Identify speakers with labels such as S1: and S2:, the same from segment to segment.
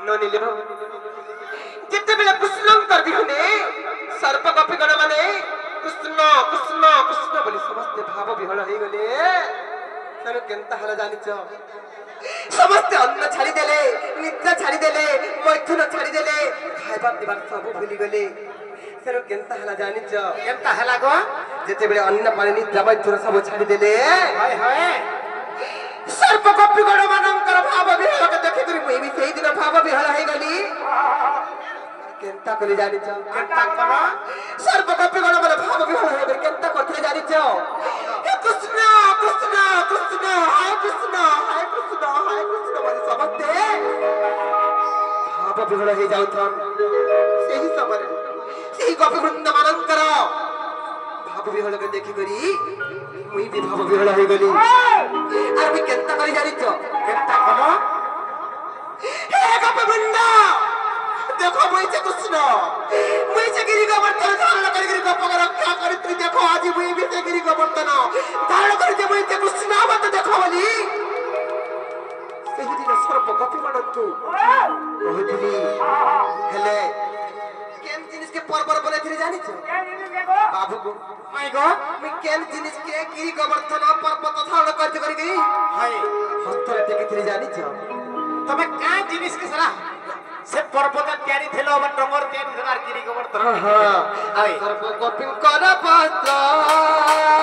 S1: ननिले जिते बेला कुसलंकर दिखने सर्प कपिगण माने कृष्ण कृष्ण कृष्ण बोली समस्त भाव विहल हो गले तेणु केनता हला जानिच समस्त अन्न छाड़ी देले निद्रा छाड़ी देले मैथुन छाड़ी देले खाइबा पिबा सब भूली गले तेणु केनता हला जानिच
S2: केनता हला गो
S1: जेते बेले अन्न पानी निद्रा मैथुन सब छाड़ी देले
S2: हाय हाय
S1: सर्प कपिगण मानकर भाव विहल के देखि करी मुई भी सेही दिन भाव विहल हो गली केनता कले जानिच
S2: केनता करो
S1: सर्प कपिगण माने भाव विहल हो गली केनता करथे जानिच हे कृष्ण कृष्ण कृष्ण हाय कृष्ण हाय कृष्ण हाय कृष्ण बोली समझते भाव विहल हो जाउथन सेही समय सेही कपि वृंद मानकर भाव विहल के देखि करी मुई भी भाव विहल हो गली आर भी केनता करी जानिच
S2: केनता करो
S1: हे कपि वृंद देखो मुई से कृष्ण मुई से गिरी गोवर्धन धारण करी गोप रक्षा करी तू देखो आज मुई भी से गिरी गोवर्धन धारण करी जे मुई से कृष्ण मत देखो बोली सेही दिन सर्प कपि मानंतु कहथिली हेले केन जिनिस के परबर बोले थिले जानि छ बाबू को
S2: माय गो
S1: मैं केन जिनिस के गिरी गोवर्धन पर्वत धारण करते करी गई
S2: हाय
S1: हस्तरे टेकी थिले जानि छ
S2: तमे का जिनिस के सरा से पर्वत तयारी थिलो अब डंगर तयारी थिलार गिरी गोवर्धन
S1: हां आई सर्प कपि कर पात्र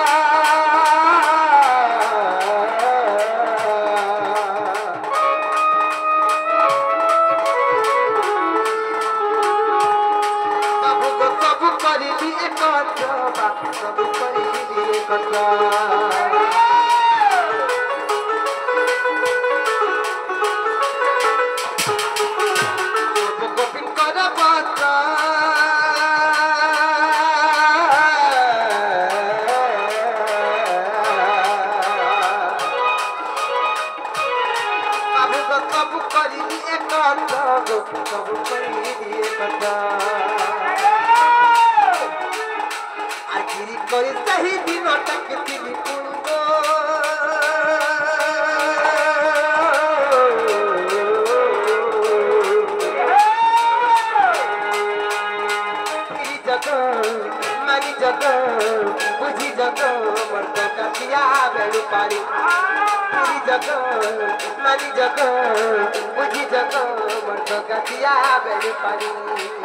S1: मानी जग बुझी जग मर्द का दिया बेली पानी